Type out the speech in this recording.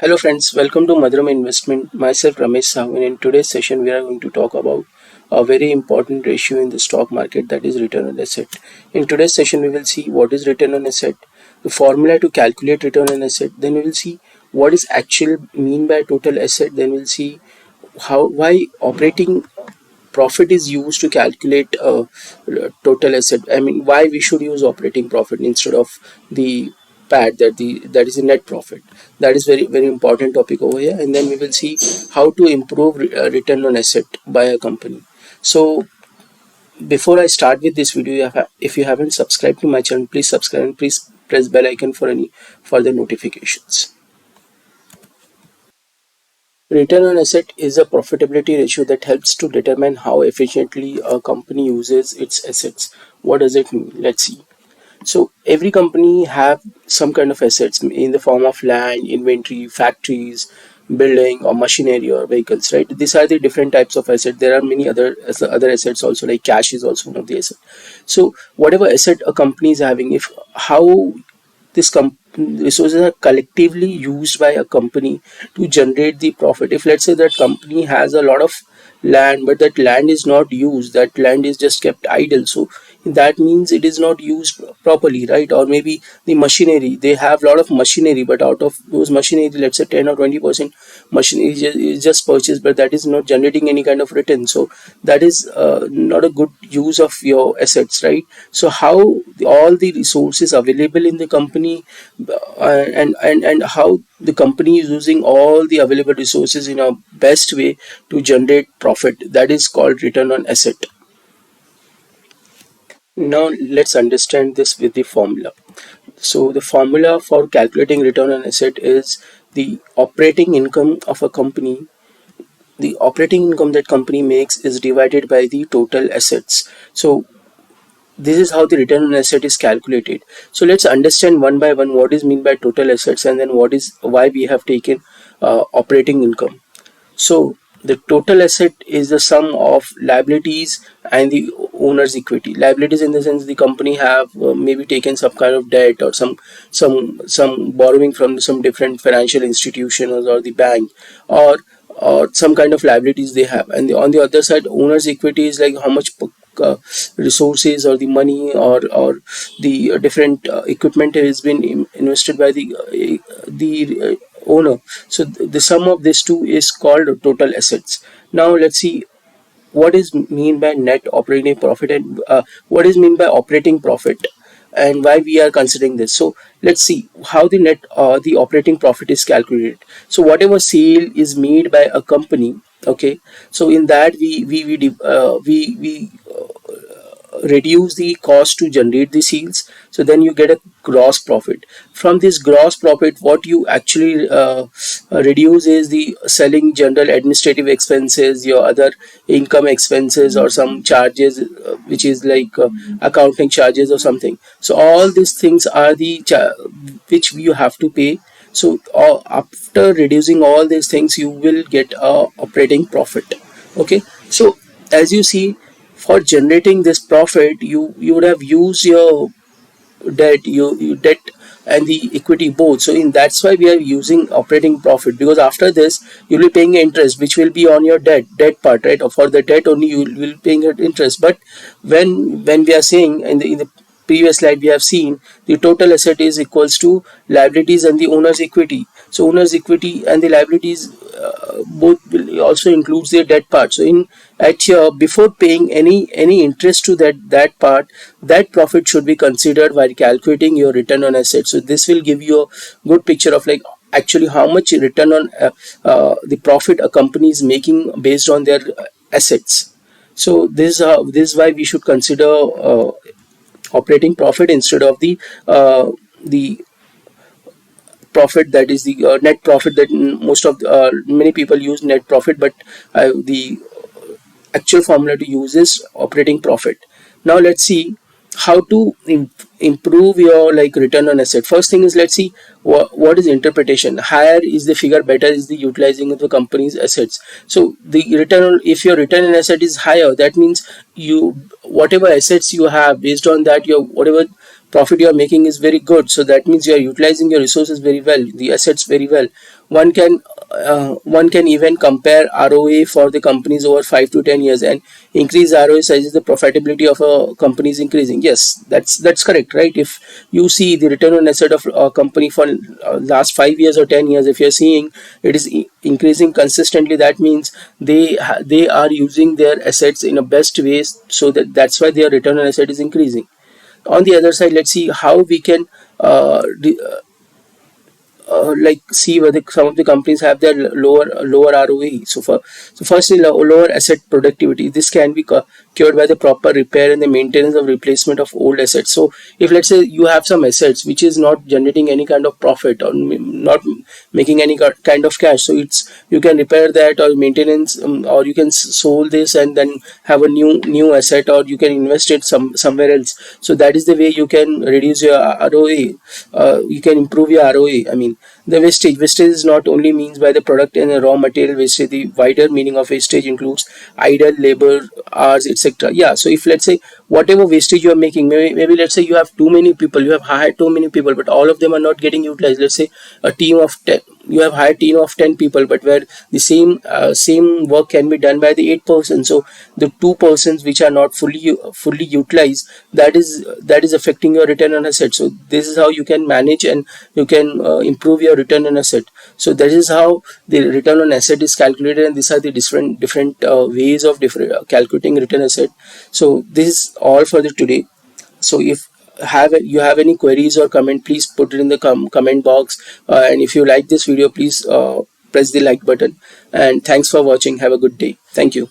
Hello friends, welcome to Madhurama Investment. Myself Ramesh Sahu, and in today's session we are going to talk about a very important ratio in the stock market, that is return on asset. In today's session we will see what is return on asset, the formula to calculate return on asset, then we will see what is actual mean by total asset, then we'll see how why operating profit is used to calculate total asset. I mean, why we should use operating profit instead of the PAT, that is the net profit. That is very important topic over here. And then we will see how to improve return on asset by a company. So before I start with this video, if you haven't subscribed to my channel, please subscribe and please press bell icon for any further notifications. Return on asset is a profitability ratio that helps to determine how efficiently a company uses its assets. What does it mean? Let's see. So every company have some kind of assets in the form of land, inventory, factories, building or machinery or vehicles, right? These are the different types of assets. There are many other assets also, like cash is also one of the assets. So whatever asset a company is having, if how this resources are collectively used by a company to generate the profit. If let's say that company has a lot of land, but that land is not used, that land is just kept idle, so that means it is not used properly, right? Or maybe the machinery, they have a lot of machinery, but out of those machinery, let's say 10 or 20% machinery is just purchased, but that is not generating any kind of return. So that is not a good use of your assets, right? So how all the resources available in the company, and how the company is using all the available resources in a best way to generate profit, that is called return on asset. Now let's understand this with the formula. So the formula for calculating return on asset is the operating income of a company. The operating income that company makes is divided by the total assets. So this is how the return on asset is calculated. So let's understand one by one what is mean by total assets, and then why we have taken operating income. So the total asset is the sum of liabilities and the owner's equity. Liabilities in the sense the company have maybe taken some kind of debt or some borrowing from some different financial institutions or the bank, or some kind of liabilities they have. And on the other side, owner's equity is like how much resources or the money or the different equipment has been invested by the owner. So the sum of these two is called total assets. Now let's see what is mean by net operating profit, and what is mean by operating profit, and why we are considering this. So let's see how the operating profit is calculated. So whatever sale is made by a company, okay, so in that we reduce the cost to generate the sales, so then you get a gross profit. From this gross profit, what you actually reduce is the selling general administrative expenses, your other income expenses, or some charges which is like accounting charges or something. So all these things are the which you have to pay. So after reducing all these things, you will get a operating profit. Okay, so as you see, for generating this profit, you would have used your debt and the equity both. So in that's why we are using operating profit, because after this you'll be paying interest, which will be on your debt part, right? Or for the debt only you will be paying interest. But when we are saying in the previous slide, we have seen the total asset is equals to liabilities and the owner's equity. So owner's equity and the liabilities both will also includes the debt part. So in at here, before paying any interest to that part, that profit should be considered while calculating your return on assets. So this will give you a good picture of like actually how much return on the profit a company is making based on their assets. So this is why we should consider operating profit instead of the profit, that is the net profit, that most of many people use net profit, but the actual formula to use is operating profit. Now let's see how to improve your like return on asset. First thing is, let's see what is interpretation. Higher is the figure, better is the utilizing of the company's assets. So the return on, if your return on asset is higher, that means you whatever assets you have, based on that your whatever profit you are making is very good, so that means you are utilizing your resources very well, the assets very well. One can even compare ROA for the companies over 5 to 10 years, and increase ROA such as the profitability of a company is increasing. Yes, that's correct, right? If you see the return on asset of a company for last 5 years or 10 years, if you're seeing it is increasing consistently, that means they are using their assets in a best ways, so that's why their return on asset is increasing. On the other side, let's see how we can like see whether some of the companies have their lower ROE. So firstly, lower asset productivity. This can be cured by the proper repair and the maintenance of replacement of old assets. So if let's say you have some assets which is not generating any kind of profit, or not making any kind of cash, so it's you can repair that or maintenance, or you can sold this and then have a new asset, or you can invest it somewhere else. So that is the way you can reduce your ROA. You can improve your ROA. I mean, the wastage is not only means by the product and the raw material wastage. The wider meaning of wastage includes idle labor hours, etc. Yeah, so if let's say whatever wastage you are making, maybe let's say you have too many people, you have hired too many people, but all of them are not getting utilized. Let's say a team of 10, you have hired team of 10 people, but where the same work can be done by the 8 persons. So the 2 persons which are not fully utilized, that is affecting your return on asset. So this is how you can manage, and you can improve your return on asset. So that is how the return on asset is calculated, and these are the different ways of different calculating return asset. So this is all for the today. So if you have any queries or comment, please put it in the comment box, and if you like this video, please press the like button, and thanks for watching. Have a good day. Thank you.